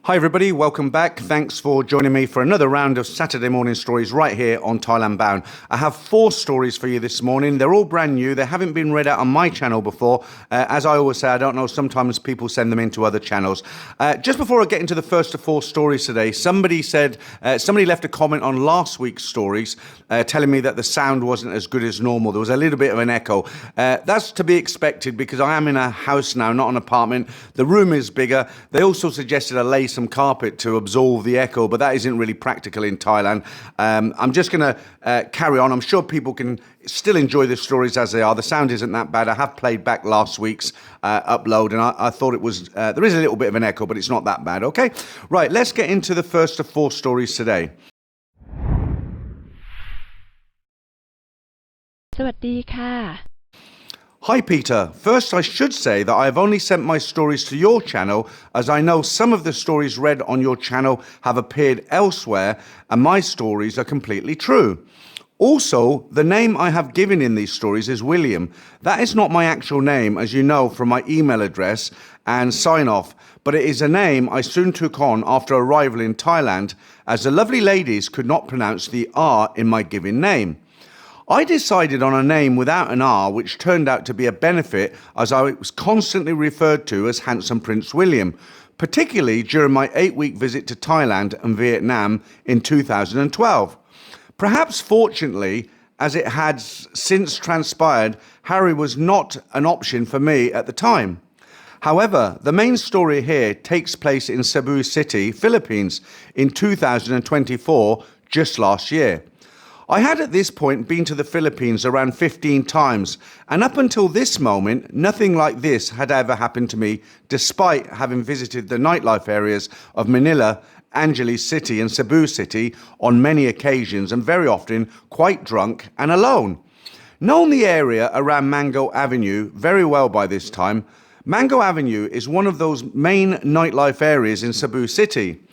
Hi everybody, welcome back. Thanks for joining me for another round of Saturday morning stories right here on Thailand Bound. I have 4 stories for you this morning. They're all brand new. They haven't been read out on my channel before. As I always say, I don't know, sometimes people send them into other channels. Just before I get into the first of 4 stories today, somebody left a comment on last week's stories telling me that the sound wasn't as good as normal. There was a little bit of an echo. That's to be expected because I am in a house now, not an apartment. The room is bigger. They also suggested I lay some carpet to absorb the echo, but that isn't really practical in Thailand. I'm just going to carry on. I'm sure people can still enjoy the stories as they are. The sound isn't that bad. I have played back last week's upload, and I thought it was, there is a little bit of an echo, but it's not that bad, okay? Right, let's get into the first of 4 stories today. สวัสดีค่ะ Hi Peter, first I should say that I have only sent my stories to your channel as I know some of the stories read on your channel have appeared elsewhere and my stories are completely true. Also, the name I have given in these stories is William. That is not my actual name, as you know from my email address and sign-off, but it is a name I soon took on after arrival in Thailand as the lovely ladies could not pronounce the R in my given name. I decided on a name without an R, which turned out to be a benefit as I was constantly referred to as Handsome Prince William, particularly during my 8-week visit to Thailand and Vietnam in 2012. Perhaps fortunately, as it had since transpired, Harry was not an option for me at the time. However, the main story here takes place in Cebu City, Philippines, in 2024, just last year. I had at this point been to the Philippines around 15 times, and up until this moment, nothing like this had ever happened to me, despite having visited the nightlife areas of Manila, Angeles City and Cebu City on many occasions, and very often quite drunk and alone. Known the area around Mango Avenue very well by this time, Mango Avenue is one of those main nightlife areas in Cebu City.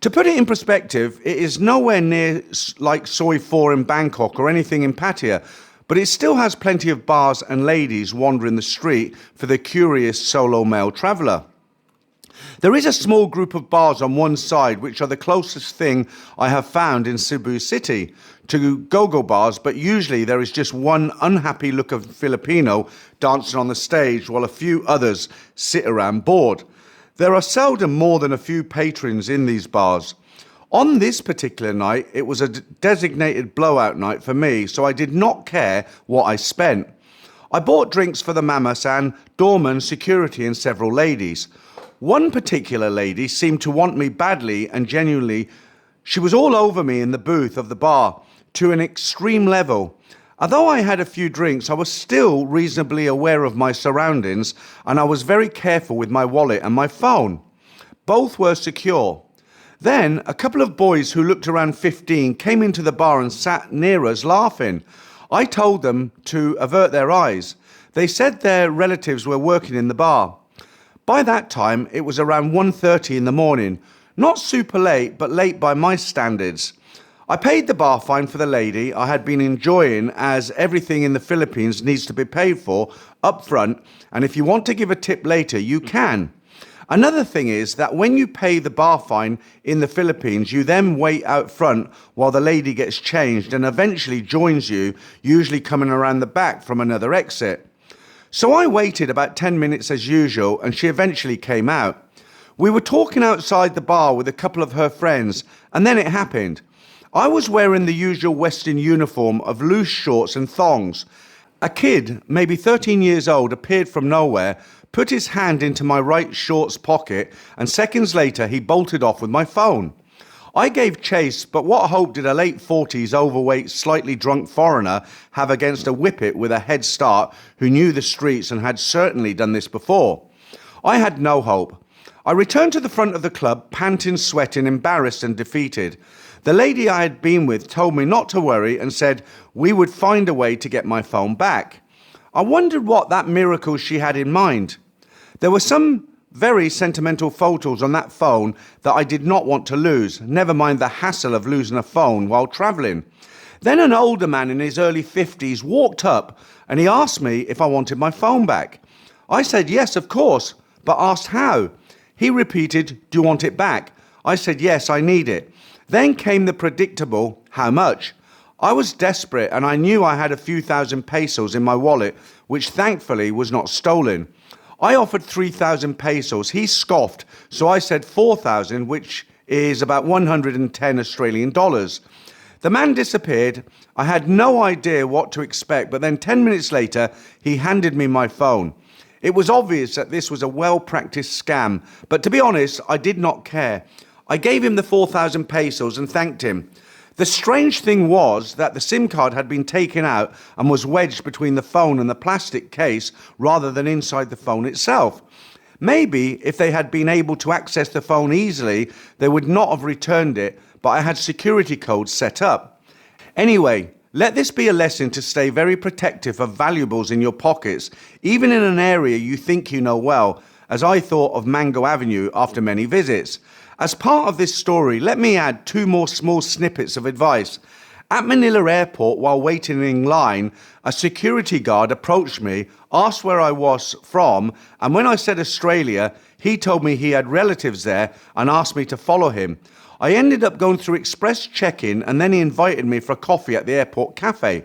To put it in perspective, it is nowhere near like Soi 4 in Bangkok or anything in Pattaya, but it still has plenty of bars and ladies wandering the street for the curious solo male traveller. There is a small group of bars on one side which are the closest thing I have found in Cebu City to go-go bars, but usually there is just one unhappy look of Filipino dancing on the stage while a few others sit around bored. There are seldom more than a few patrons in these bars. On this particular night, it was a designated blowout night for me, so I did not care what I spent. I bought drinks for the mama-san, doorman, security and several ladies. One particular lady seemed to want me badly and genuinely. She was all over me in the booth of the bar to an extreme level. Although I had a few drinks, I was still reasonably aware of my surroundings and I was very careful with my wallet and my phone. Both were secure. Then a couple of boys who looked around 15 came into the bar and sat near us laughing. I told them to avert their eyes. They said their relatives were working in the bar. By that time, it was around 1:30 in the morning. Not super late, but late by my standards. I paid the bar fine for the lady I had been enjoying, as everything in the Philippines needs to be paid for up front, and if you want to give a tip later, you can. Another thing is that when you pay the bar fine in the Philippines, you then wait out front while the lady gets changed and eventually joins you, usually coming around the back from another exit. So I waited about 10 minutes as usual, and she eventually came out. We were talking outside the bar with a couple of her friends, and then it happened. I was wearing the usual Western uniform of loose shorts and thongs. A kid, maybe 13 years old, appeared from nowhere, put his hand into my right shorts pocket, and seconds later he bolted off with my phone. I gave chase, but what hope did a late 40s overweight, slightly drunk foreigner have against a whippet with a head start who knew the streets and had certainly done this before? I had no hope. I returned to the front of the club, panting, sweating, embarrassed and defeated. The lady I had been with told me not to worry and said we would find a way to get my phone back. I wondered what that miracle she had in mind. There were some very sentimental photos on that phone that I did not want to lose, never mind the hassle of losing a phone while travelling. Then an older man in his early 50s walked up and he asked me if I wanted my phone back. I said yes, of course, but asked how. He repeated, "Do you want it back?" I said, yes, I need it. Then came the predictable, how much? I was desperate and I knew I had a few thousand pesos in my wallet, which thankfully was not stolen. I offered 3,000 pesos. He scoffed, so I said 4,000, which is about 110 Australian dollars. The man disappeared. I had no idea what to expect, but then 10 minutes later, he handed me my phone. It was obvious that this was a well-practiced scam, but to be honest, I did not care. I gave him the 4,000 pesos and thanked him. The strange thing was that the SIM card had been taken out and was wedged between the phone and the plastic case rather than inside the phone itself. Maybe if they had been able to access the phone easily, they would not have returned it, but I had security codes set up. Anyway, let this be a lesson to stay very protective of valuables in your pockets, even in an area you think you know well, as I thought of Mango Avenue after many visits. As part of this story, let me add 2 more small snippets of advice. At Manila Airport, while waiting in line, a security guard approached me, asked where I was from, and when I said Australia, he told me he had relatives there and asked me to follow him. I ended up going through express check-in and then he invited me for a coffee at the airport cafe.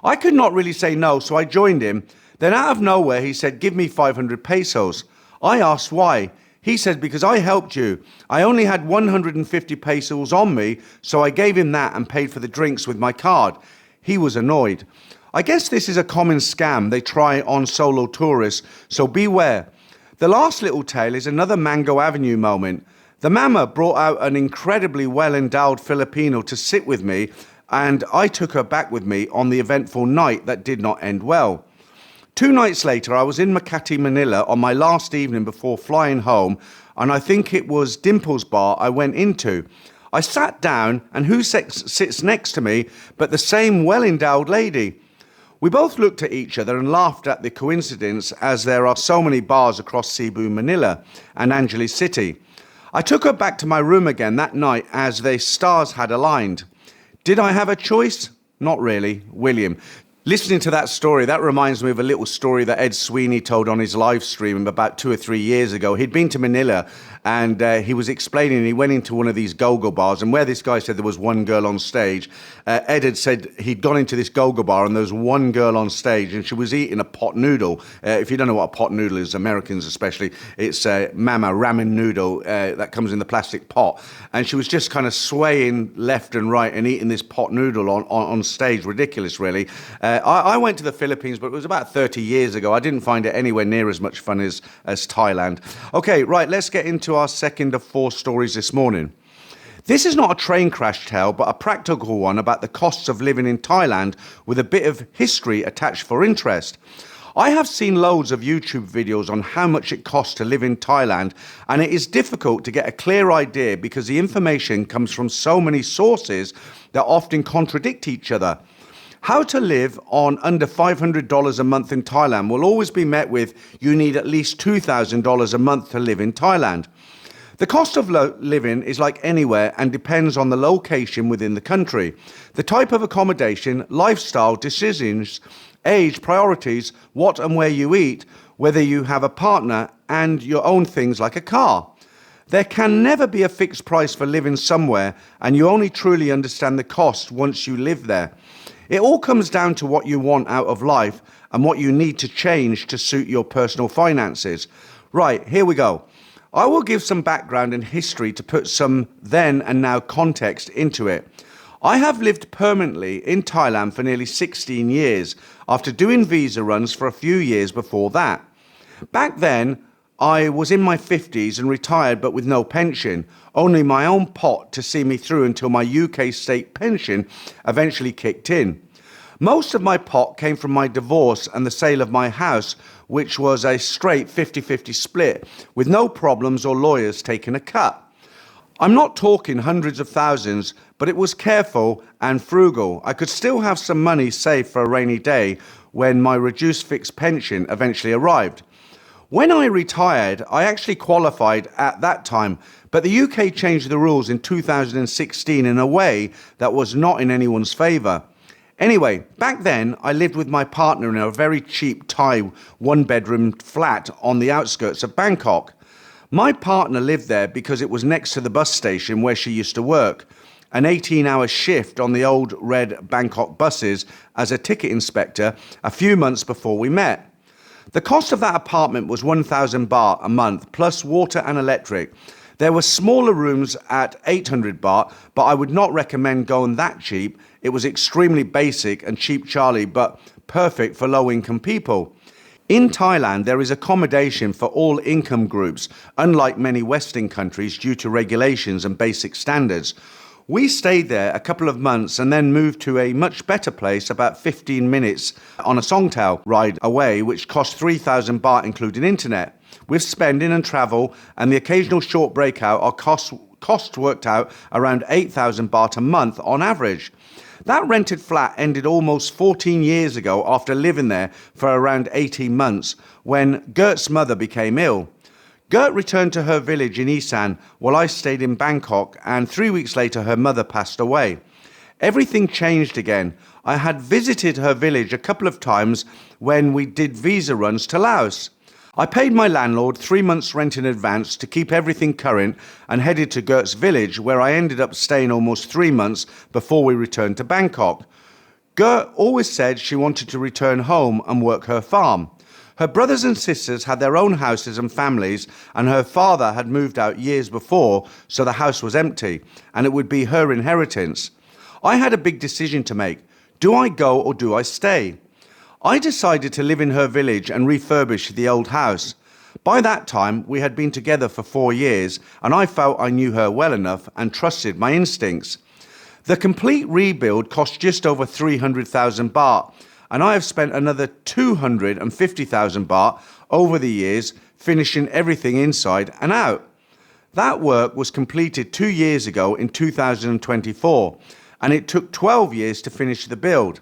I could not really say no, so I joined him. Then out of nowhere, he said, give me 500 pesos. I asked why. He said, because I helped you. I only had 150 pesos on me, so I gave him that and paid for the drinks with my card. He was annoyed. I guess this is a common scam they try on solo tourists, so beware. The last little tale is another Mango Avenue moment. The mama brought out an incredibly well-endowed Filipino to sit with me, and I took her back with me on the eventful night that did not end well. 2 nights later, I was in Makati, Manila on my last evening before flying home, and I think it was Dimple's bar I went into. I sat down, and who sits next to me but the same well-endowed lady? We both looked at each other and laughed at the coincidence, as there are so many bars across Cebu, Manila, and Angeles City. I took her back to my room again that night as the stars had aligned. Did I have a choice? Not really, William. Listening to that story, that reminds me of a little story that Ed Sweeney told on his live stream about 2 or 3 years ago. He'd been to Manila and he was explaining, he went into one of these go-go bars, and where this guy said there was one girl on stage, Ed had said he'd gone into this go-go bar and there was one girl on stage and she was eating a pot noodle. If you don't know what a pot noodle is, Americans especially, it's mama ramen noodle that comes in the plastic pot. And she was just kind of swaying left and right and eating this pot noodle on stage. Ridiculous, really. I went to the Philippines, but it was about 30 years ago. I didn't find it anywhere near as much fun as Thailand. Okay, right, let's get into our second of 4 stories this morning. This is not a train crash tale, but a practical one about the costs of living in Thailand with a bit of history attached for interest. I have seen loads of YouTube videos on how much it costs to live in Thailand, and it is difficult to get a clear idea because the information comes from so many sources that often contradict each other. How to live on under $500 a month in Thailand will always be met with, you need at least $2,000 a month to live in Thailand. The cost of living is like anywhere and depends on the location within the country, the type of accommodation, lifestyle, decisions, age, priorities, what and where you eat, whether you have a partner, and your own things like a car. There can never be a fixed price for living somewhere, and you only truly understand the cost once you live there. It all comes down to what you want out of life and what you need to change to suit your personal finances. Right, here we go. I will give some background and history to put some then and now context into it. I have lived permanently in Thailand for nearly 16 years after doing visa runs for a few years before that. Back then, I was in my 50s and retired but with no pension, only my own pot to see me through until my UK state pension eventually kicked in. Most of my pot came from my divorce and the sale of my house, which was a straight 50-50 split, with no problems or lawyers taking a cut. I'm not talking hundreds of thousands, but it was careful and frugal. I could still have some money saved for a rainy day when my reduced fixed pension eventually arrived. When I retired, I actually qualified at that time, but the UK changed the rules in 2016 in a way that was not in anyone's favour. Anyway, back then, I lived with my partner in a very cheap Thai one-bedroom flat on the outskirts of Bangkok. My partner lived there because it was next to the bus station where she used to work. An 18-hour shift on the old red Bangkok buses as a ticket inspector a few months before we met. The cost of that apartment was 1,000 baht a month, plus water and electric. There were smaller rooms at 800 baht, but I would not recommend going that cheap. It was extremely basic and cheap Charlie, but perfect for low-income people. In Thailand, there is accommodation for all income groups, unlike many Western countries due to regulations and basic standards. We stayed there a couple of months and then moved to a much better place about 15 minutes on a Songtao ride away, which cost 3,000 baht including internet. With spending and travel and the occasional short breakout, our costs worked out around 8,000 baht a month on average. That rented flat ended almost 14 years ago after living there for around 18 months when Gert's mother became ill. Gert returned to her village in Isan while I stayed in Bangkok, and 3 weeks later her mother passed away. Everything changed again. I had visited her village a couple of times when we did visa runs to Laos. I paid my landlord 3 months' rent in advance to keep everything current and headed to Gert's village, where I ended up staying almost 3 months before we returned to Bangkok. Gert always said she wanted to return home and work her farm. Her brothers and sisters had their own houses and families, and her father had moved out years before, so the house was empty, and it would be her inheritance. I had a big decision to make. Do I go or do I stay? I decided to live in her village and refurbish the old house. By that time, we had been together for 4 years, and I felt I knew her well enough and trusted my instincts. The complete rebuild cost just over 300,000 baht, and I have spent another 250,000 baht over the years, finishing everything inside and out. That work was completed 2 years ago in 2024, and it took 12 years to finish the build.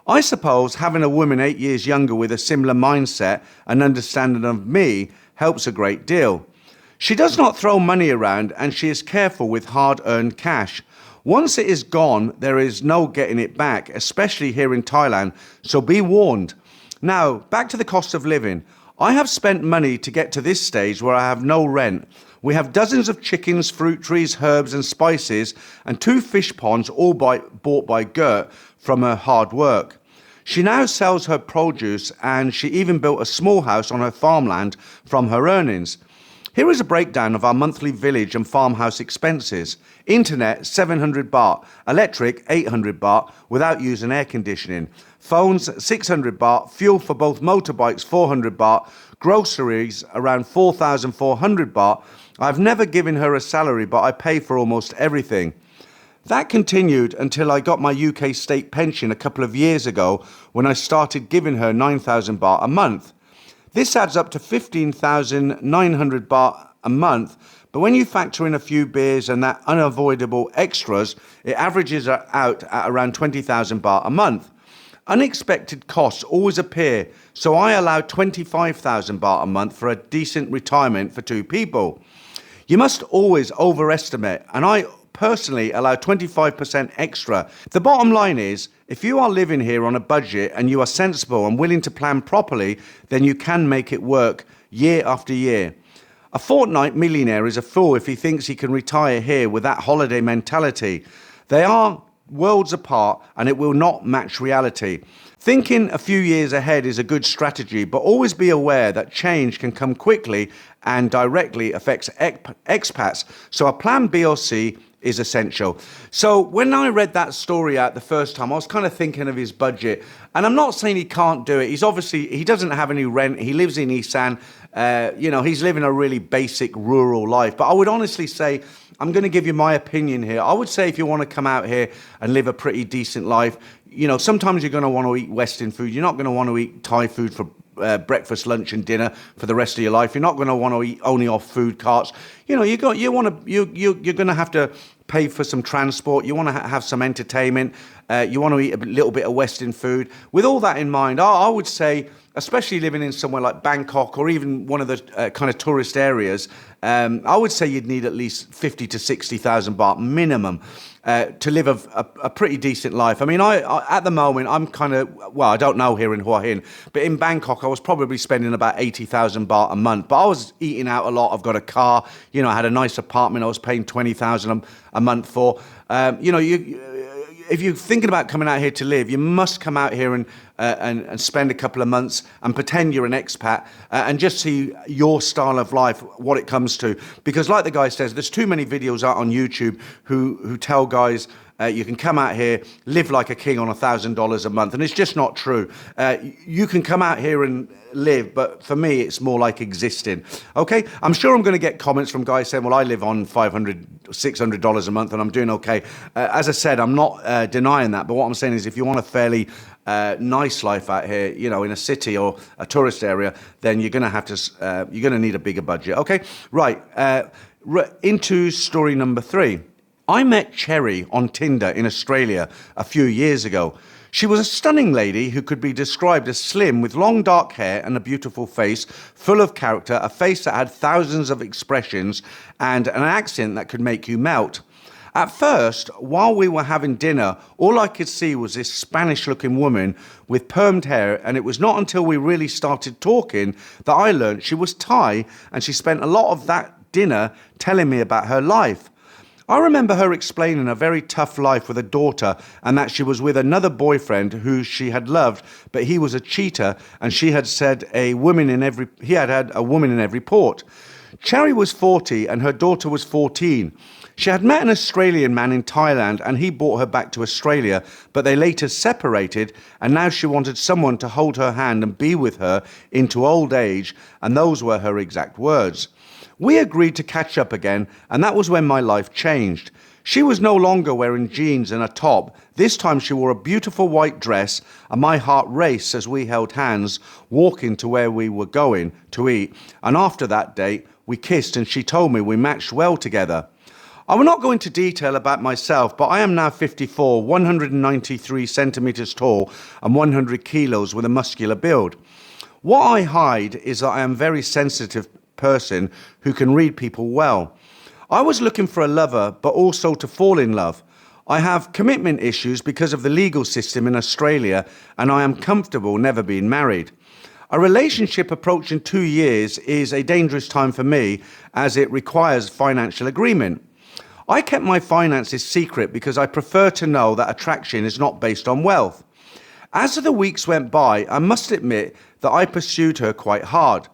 I suppose having a woman 8 years younger with a similar mindset and understanding of me helps a great deal. She does not throw money around, and she is careful with hard-earned cash. Once it is gone, there is no getting it back, especially here in Thailand, so be warned. Now, back to the cost of living. I have spent money to get to this stage where I have no rent. We have dozens of chickens, fruit trees, herbs and spices, and 2 fish ponds all bought by Gert from her hard work. She now sells her produce, and she even built a small house on her farmland from her earnings. Here is a breakdown of our monthly village and farmhouse expenses. Internet, 700 baht. Electric, 800 baht, without using air conditioning. Phones, 600 baht. Fuel for both motorbikes, 400 baht. Groceries, around 4,400 baht. I've never given her a salary, but I pay for almost everything. That continued until I got my UK state pension a couple of years ago, when I started giving her 9,000 baht a month. This adds up to 15,900 baht a month, but when you factor in a few beers and that unavoidable extras, it averages out at around 20,000 baht a month. Unexpected costs always appear, so I allow 25,000 baht a month for a decent retirement for 2 people. You must always overestimate, and I personally allow 25% extra. The bottom line is, if you are living here on a budget and you are sensible and willing to plan properly, then you can make it work year after year. A fortnight millionaire is a fool if he thinks he can retire here with that holiday mentality. They are worlds apart, and it will not match reality. Thinking a few years ahead is a good strategy, but always be aware that change can come quickly and directly affects expats. So a plan B or C is essential. So when I read that story out the first time, I was kind of thinking of his budget. And I'm not saying he can't do it. He doesn't have any rent. He lives in Isan. He's living a really basic rural life. But I would honestly say, I'm going to give you my opinion here. I would say if you want to come out here and live a pretty decent life, sometimes you're going to want to eat Western food. You're not going to want to eat Thai food for breakfast, lunch, and dinner for the rest of your life. You're not going to want to eat only off food carts. You're going to have to pay for some transport. You want to have some entertainment. You want to eat a little bit of Western food. With all that in mind, I would say, especially living in somewhere like Bangkok or even one of the kind of tourist areas, I would say you'd need at least 50 to 60,000 baht minimum. to live a pretty decent life. I mean, I at the moment, I'm kind of, well, I don't know here in Hua Hin, but in Bangkok, I was probably spending about 80,000 baht a month. But I was eating out a lot. I've got a car, you know, I had a nice apartment I was paying 20,000 a month for. You know, if you're thinking about coming out here to live, you must come out here and spend a couple of months and pretend you're an expat and just see your style of life, what it comes to. Because like the guy says, there's too many videos out on YouTube who tell guys you can come out here, live like a king on $1,000 a month. And it's just not true. You can come out here and live, but for me, it's more like existing. Okay, I'm sure I'm going to get comments from guys saying, well, I live on $500, $600 a month and I'm doing okay. As I said, I'm not denying that. But what I'm saying is if you want a fairly nice life out here, you know, in a city or a tourist area, then you're going to have to, you're going to need a bigger budget. Okay, right. Into story number 3. I met Cherry on Tinder in Australia a few years ago. She was a stunning lady who could be described as slim with long dark hair and a beautiful face, full of character, a face that had thousands of expressions and an accent that could make you melt. At first, while we were having dinner, all I could see was this Spanish-looking woman with permed hair, and it was not until we really started talking that I learned she was Thai, and she spent a lot of that dinner telling me about her life. I remember her explaining a very tough life with a daughter and that she was with another boyfriend who she had loved, but he was a cheater and she had said he had had a woman in every port. Cherry was 40 and her daughter was 14. She had met an Australian man in Thailand and he brought her back to Australia, but they later separated and now she wanted someone to hold her hand and be with her into old age, and those were her exact words. We agreed to catch up again, and that was when my life changed. She was no longer wearing jeans and a top. This time she wore a beautiful white dress, and my heart raced as we held hands, walking to where we were going to eat. And after that date, we kissed, and she told me we matched well together. I will not go into detail about myself, but I am now 54, 193 centimeters tall, and 100 kilos with a muscular build. What I hide is that I am a very sensitive person who can read people well. I was looking for a lover, but also to fall in love. I have commitment issues because of the legal system in Australia, and I am comfortable never being married. A relationship approaching 2 years is a dangerous time for me as it requires financial agreement. I kept my finances secret because I prefer to know that attraction is not based on wealth. As the weeks went by, I must admit that I pursued her quite hard.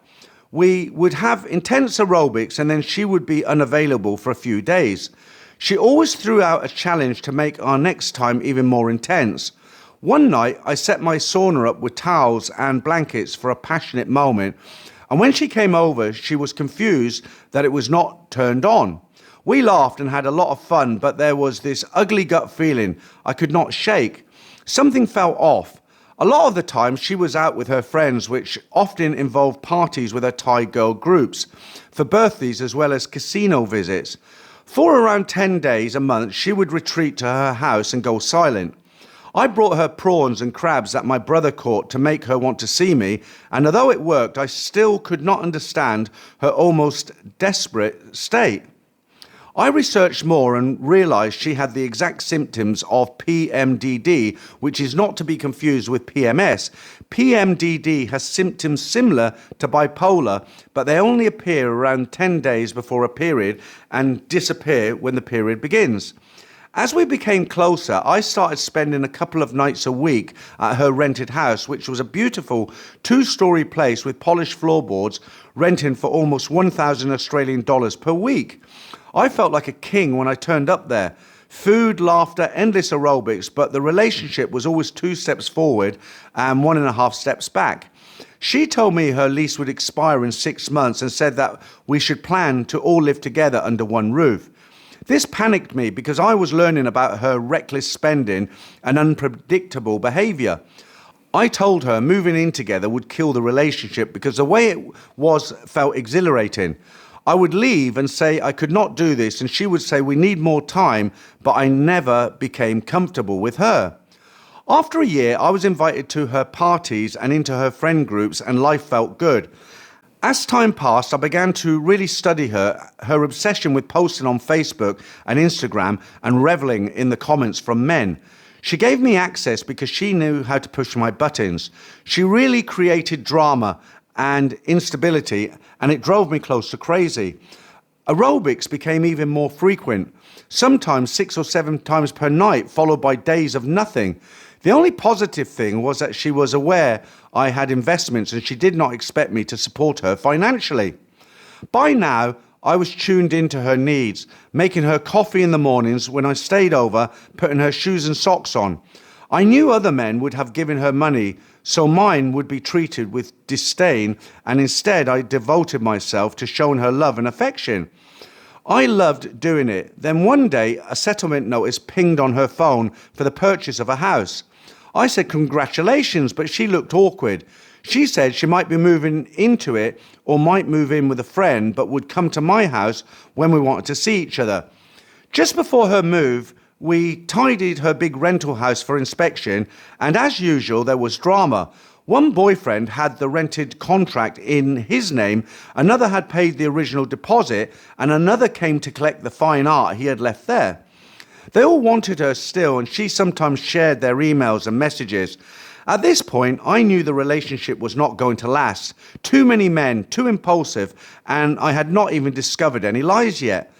We would have intense aerobics and then she would be unavailable for a few days. She always threw out a challenge to make our next time even more intense. One night, I set my sauna up with towels and blankets for a passionate moment, and when she came over, she was confused that it was not turned on. We laughed and had a lot of fun, but there was this ugly gut feeling I could not shake. Something felt off. A lot of the time she was out with her friends, which often involved parties with her Thai girl groups, for birthdays as well as casino visits. For around 10 days a month, she would retreat to her house and go silent. I brought her prawns and crabs that my brother caught to make her want to see me, and although it worked, I still could not understand her almost desperate state. I researched more and realized she had the exact symptoms of PMDD, which is not to be confused with PMS. PMDD has symptoms similar to bipolar, but they only appear around 10 days before a period and disappear when the period begins. As we became closer, I started spending a couple of nights a week at her rented house, which was a beautiful 2-story place with polished floorboards, renting for almost 1,000 Australian dollars per week. I felt like a king when I turned up there. Food, laughter, endless aerobics, but the relationship was always 2 steps forward and 1.5 steps back. She told me her lease would expire in 6 months and said that we should plan to all live together under one roof. This panicked me because I was learning about her reckless spending and unpredictable behavior. I told her moving in together would kill the relationship because the way it was felt exhilarating. I would leave and say I could not do this, and she would say we need more time, but I never became comfortable with her. After a year, I was invited to her parties and into her friend groups, and life felt good. As time passed, I began to really study her obsession with posting on Facebook and Instagram and reveling in the comments from men. She gave me access because she knew how to push my buttons. She really created drama and instability, and it drove me close to crazy. Aerobics became even more frequent, sometimes 6 or 7 times per night, followed by days of nothing. The only positive thing was that she was aware I had investments and she did not expect me to support her financially. By now, I was tuned into her needs, making her coffee in the mornings when I stayed over, putting her shoes and socks on. I knew other men would have given her money, so mine would be treated with disdain, and instead I devoted myself to showing her love and affection. I loved doing it. Then one day, a settlement notice pinged on her phone for the purchase of a house. I said congratulations, but she looked awkward. She said she might be moving into it or might move in with a friend, but would come to my house when we wanted to see each other. Just before her move, we tidied her big rental house for inspection, and as usual, there was drama. One boyfriend had the rented contract in his name, another had paid the original deposit, and another came to collect the fine art he had left there. They all wanted her still, and she sometimes shared their emails and messages. At this point, I knew the relationship was not going to last. Too many men, too impulsive, and I had not even discovered any lies yet.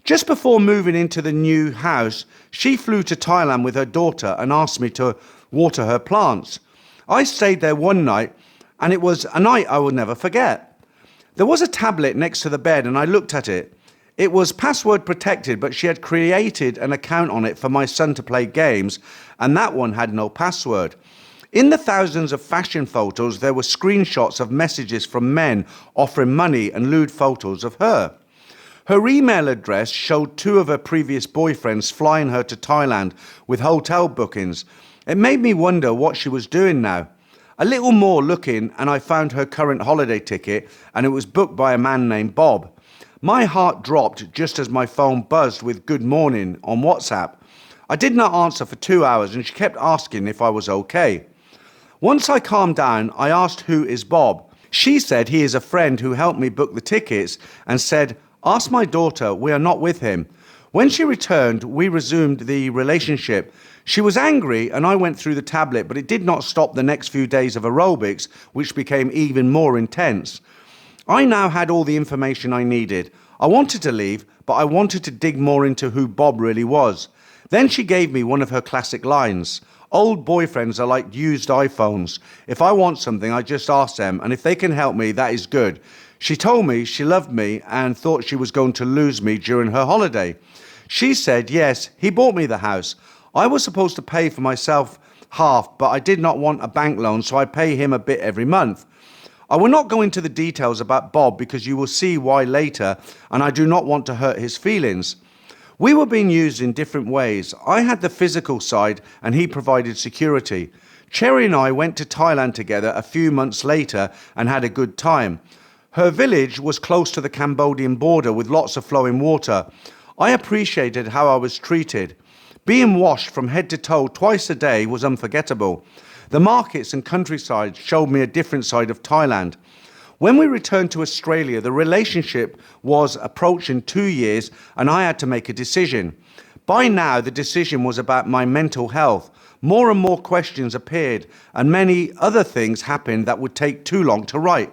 Just before moving into the new house, she flew to Thailand with her daughter and asked me to water her plants. I stayed there one night, and it was a night I will never forget. There was a tablet next to the bed, and I looked at it. It was password protected, but she had created an account on it for my son to play games, and that one had no password. In the thousands of fashion photos, there were screenshots of messages from men offering money and lewd photos of her. Her email address showed 2 of her previous boyfriends flying her to Thailand with hotel bookings. It made me wonder what she was doing now. A little more looking, and I found her current holiday ticket, and it was booked by a man named Bob. My heart dropped just as my phone buzzed with good morning on WhatsApp. I did not answer for 2 hours, and she kept asking if I was okay. Once I calmed down, I asked who is Bob. She said he is a friend who helped me book the tickets and said, ask my daughter, we are not with him. When she returned, we resumed the relationship. She was angry and I went through the tablet, but it did not stop the next few days of aerobics, which became even more intense. I now had all the information I needed. I wanted to leave, but I wanted to dig more into who Bob really was. Then she gave me one of her classic lines. Old boyfriends are like used iPhones. If I want something, I just ask them, and if they can help me, that is good. She told me she loved me and thought she was going to lose me during her holiday. She said, yes, he bought me the house. I was supposed to pay for myself half, but I did not want a bank loan, so I pay him a bit every month. I will not go into the details about Bob because you will see why later, and I do not want to hurt his feelings. We were being used in different ways. I had the physical side and he provided security. Cherry and I went to Thailand together a few months later and had a good time. Her village was close to the Cambodian border with lots of flowing water. I appreciated how I was treated. Being washed from head to toe twice a day was unforgettable. The markets and countryside showed me a different side of Thailand. When we returned to Australia, the relationship was approaching 2 years and I had to make a decision. By now, the decision was about my mental health. More and more questions appeared and many other things happened that would take too long to write.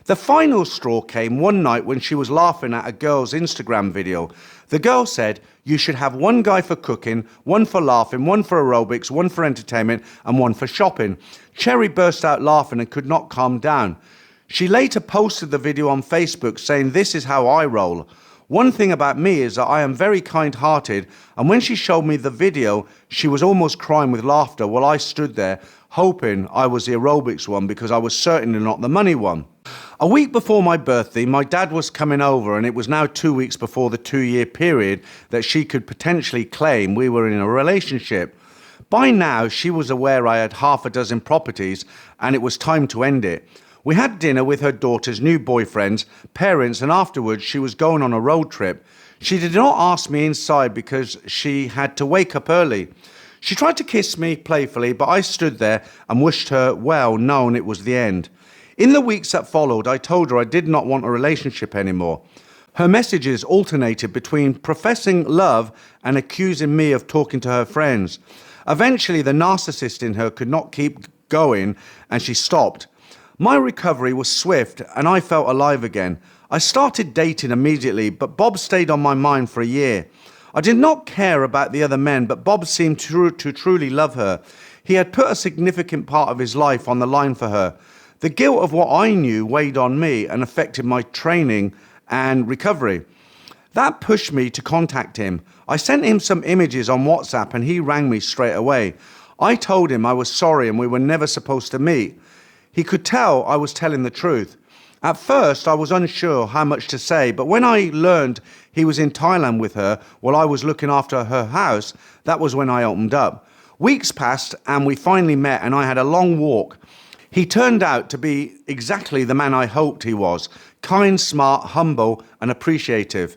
The final straw came one night when she was laughing at a girl's Instagram video. The girl said, you should have one guy for cooking, one for laughing, one for aerobics, one for entertainment, and one for shopping. Cherry burst out laughing and could not calm down. She later posted the video on Facebook saying, this is how I roll. One thing about me is that I am very kind-hearted, and when she showed me the video, she was almost crying with laughter while I stood there hoping I was the aerobics one because I was certainly not the money one. A week before my birthday, my dad was coming over, and it was now 2 weeks before the 2-year period that she could potentially claim we were in a relationship. By now, she was aware I had half a dozen properties, and it was time to end it. We had dinner with her daughter's new boyfriends, parents, and afterwards she was going on a road trip. She did not ask me inside because she had to wake up early. She tried to kiss me playfully, but I stood there and wished her well, knowing it was the end. In the weeks that followed, I told her I did not want a relationship anymore. Her messages alternated between professing love and accusing me of talking to her friends. Eventually, the narcissist in her could not keep going and she stopped. My recovery was swift and I felt alive again. I started dating immediately, but Bob stayed on my mind for a year. I did not care about the other men, but Bob seemed to truly love her. He had put a significant part of his life on the line for her. The guilt of what I knew weighed on me and affected my training and recovery. That pushed me to contact him. I sent him some images on WhatsApp and he rang me straight away. I told him I was sorry and we were never supposed to meet. He could tell I was telling the truth. At first, I was unsure how much to say, but when I learned he was in Thailand with her while I was looking after her house, that was when I opened up. Weeks passed and we finally met and I had a long walk. He turned out to be exactly the man I hoped he was. Kind, smart, humble, and appreciative.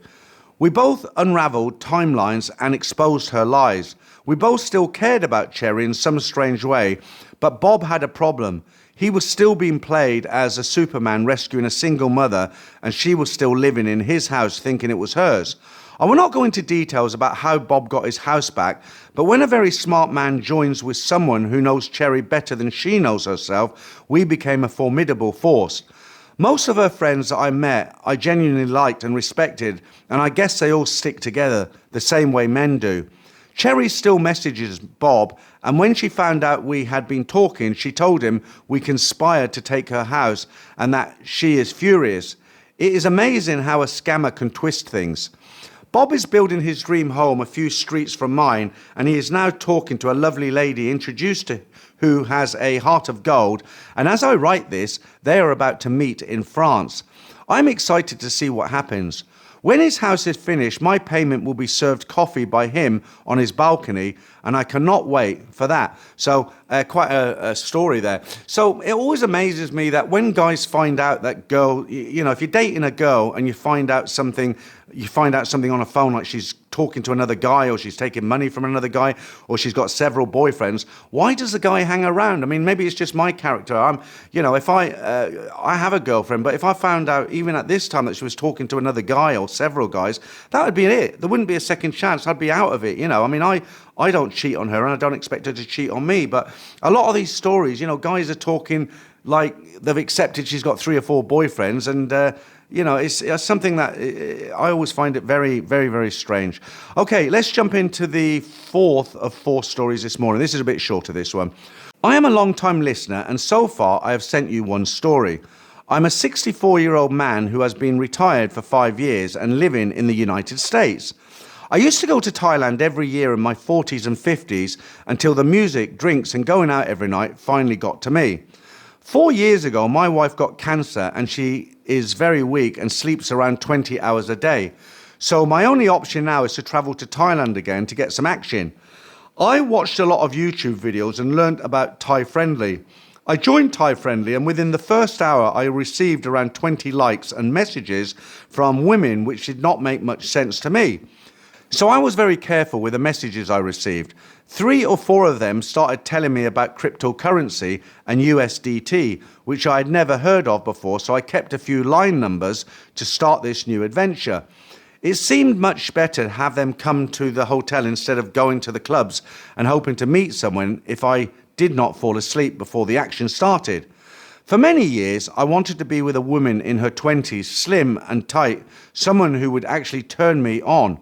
We both unraveled timelines and exposed her lies. We both still cared about Cherry in some strange way, but Bob had a problem. He was still being played as a Superman rescuing a single mother, and she was still living in his house thinking it was hers. I will not go into details about how Bob got his house back, but when a very smart man joins with someone who knows Cherry better than she knows herself, we became a formidable force. Most of her friends that I met, I genuinely liked and respected, and I guess they all stick together the same way men do. Cherry still messages Bob, and when she found out we had been talking, she told him we conspired to take her house and that she is furious. It is amazing how a scammer can twist things. Bob is building his dream home a few streets from mine, and he is now talking to a lovely lady introduced to who has a heart of gold, and as I write this, they are about to meet in France. I'm excited to see what happens. When his house is finished, my payment will be served coffee by him on his balcony, and I cannot wait for that. So quite a story there. So it always amazes me that when guys find out that girl, you know, if you're dating a girl and you find out something on a phone like she's talking to another guy or she's taking money from another guy or she's got several boyfriends, why does the guy hang around? I mean, maybe it's just my character. If I have a girlfriend, but if I found out even at this time that she was talking to another guy or several guys, that would be it. There wouldn't be a second chance. I'd be out of it. I mean, I don't cheat on her and I don't expect her to cheat on me. But a lot of these stories, guys are talking like they've accepted she's got 3 or 4 boyfriends, and it's something that I always find it very, very, very strange. Okay, let's jump into the 4th of 4 stories this morning. This is a bit shorter, this one. I am a long-time listener, and so far I have sent you one story. I'm a 64-year-old man who has been retired for 5 years and living in the United States. I used to go to Thailand every year in my 40s and 50s until the music, drinks, and going out every night finally got to me. 4 years ago, my wife got cancer and she is very weak and sleeps around 20 hours a day. So my only option now is to travel to Thailand again to get some action. I watched a lot of YouTube videos and learned about Thai Friendly. I joined Thai Friendly and within the first hour I received around 20 likes and messages from women which did not make much sense to me. So I was very careful with the messages I received. 3 or 4 of them started telling me about cryptocurrency and USDT, which I had never heard of before, so I kept a few line numbers to start this new adventure. It seemed much better to have them come to the hotel instead of going to the clubs and hoping to meet someone if I did not fall asleep before the action started. For many years, I wanted to be with a woman in her 20s, slim and tight, someone who would actually turn me on.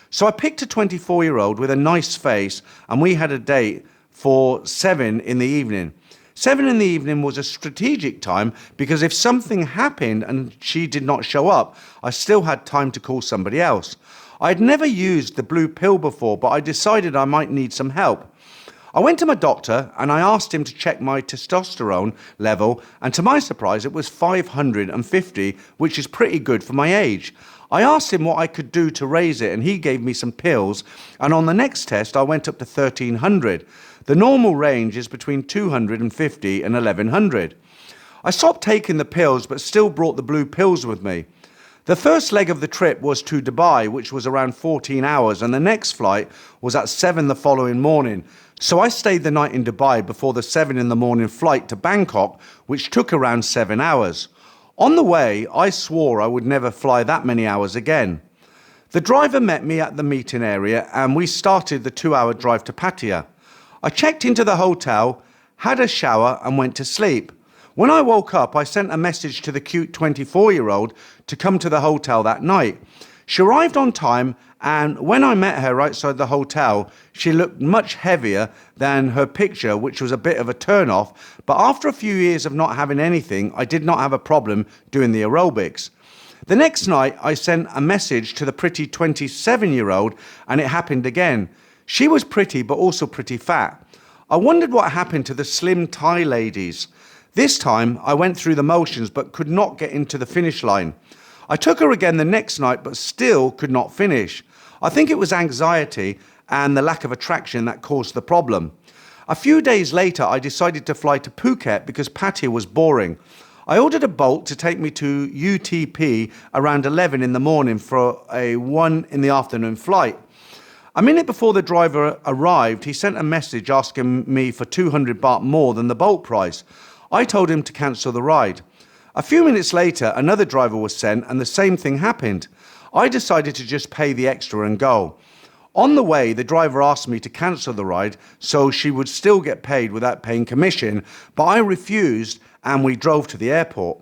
So I picked a 24-year-old with a nice face and we had a date for 7 in the evening. 7 in the evening was a strategic time because if something happened and she did not show up, I still had time to call somebody else. I had never used the blue pill before, but I decided I might need some help. I went to my doctor and I asked him to check my testosterone level, and to my surprise it was 550, which is pretty good for my age. I asked him what I could do to raise it and he gave me some pills, and on the next test I went up to 1300. The normal range is between 250 and 1100. I stopped taking the pills but still brought the blue pills with me. The first leg of the trip was to Dubai, which was around 14 hours, and the next flight was at 7 the following morning. So I stayed the night in Dubai before the 7 in the morning flight to Bangkok, which took around 7 hours. On the way, I swore I would never fly that many hours again. The driver met me at the meeting area and we started the 2-hour drive to Pattaya. I checked into the hotel, had a shower and went to sleep. When I woke up, I sent a message to the cute 24-year-old to come to the hotel that night. She arrived on time, and when I met her outside the hotel, she looked much heavier than her picture, which was a bit of a turn-off. But after a few years of not having anything, I did not have a problem doing the aerobics. The next night, I sent a message to the pretty 27-year-old, and it happened again. She was pretty, but also pretty fat. I wondered what happened to the slim Thai ladies. This time, I went through the motions, but could not get into the finish line. I took her again the next night, but still could not finish. I think it was anxiety and the lack of attraction that caused the problem. A few days later, I decided to fly to Phuket because Pattaya was boring. I ordered a Bolt to take me to UTP around 11 in the morning for a 1 in the afternoon flight. A minute before the driver arrived, he sent a message asking me for 200 baht more than the Bolt price. I told him to cancel the ride. A few minutes later, another driver was sent and the same thing happened. I decided to just pay the extra and go. On the way, the driver asked me to cancel the ride so she would still get paid without paying commission, but I refused and we drove to the airport.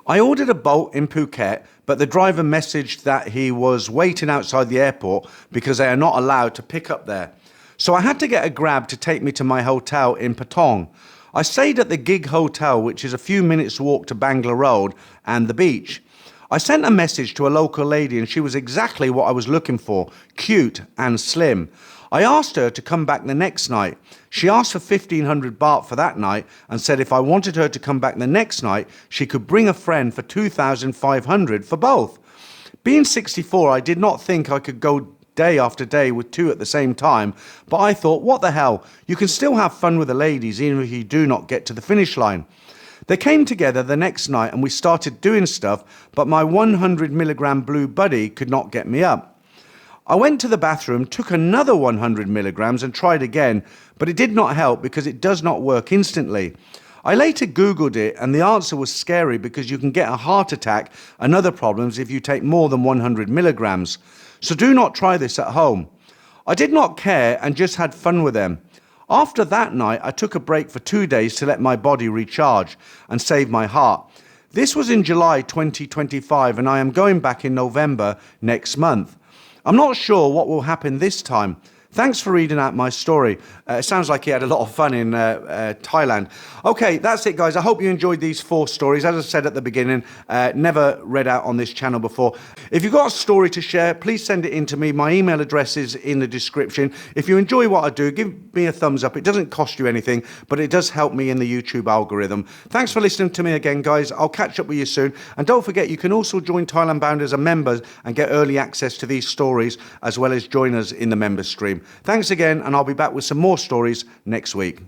I ordered a Bolt in Phuket, but the driver messaged that he was waiting outside the airport because they are not allowed to pick up there. So I had to get a Grab to take me to my hotel in Patong. I stayed at the Gig Hotel, which is a few minutes walk to Bangla Road and the beach. I sent a message to a local lady and she was exactly what I was looking for, cute and slim. I asked her to come back the next night. She asked for 1,500 baht for that night and said if I wanted her to come back the next night, she could bring a friend for 2,500 for both. Being 64, I did not think I could go day after day with two at the same time, but I thought, what the hell, you can still have fun with the ladies even if you do not get to the finish line. They came together the next night and we started doing stuff, but my 100 milligram blue buddy could not get me up. I went to the bathroom, took another 100 milligrams and tried again, but it did not help because it does not work instantly. I later Googled it and the answer was scary because you can get a heart attack and other problems if you take more than 100 milligrams. So do not try this at home. I did not care and just had fun with them. After that night, I took a break for 2 days to let my body recharge and save my heart. This was in July 2025 and I am going back in November next month. I'm not sure what will happen this time. Thanks for reading out my story. It sounds like he had a lot of fun in Thailand. Okay, that's it, guys. I hope you enjoyed these 4 stories. As I said at the beginning, never read out on this channel before. If you've got a story to share, please send it in to me. My email address is in the description. If you enjoy what I do, give me a thumbs up. It doesn't cost you anything, but it does help me in the YouTube algorithm. Thanks for listening to me again, guys. I'll catch up with you soon. And don't forget, you can also join Thailand Bound as a member and get early access to these stories, as well as join us in the member stream. Thanks again, and I'll be back with some more stories next week.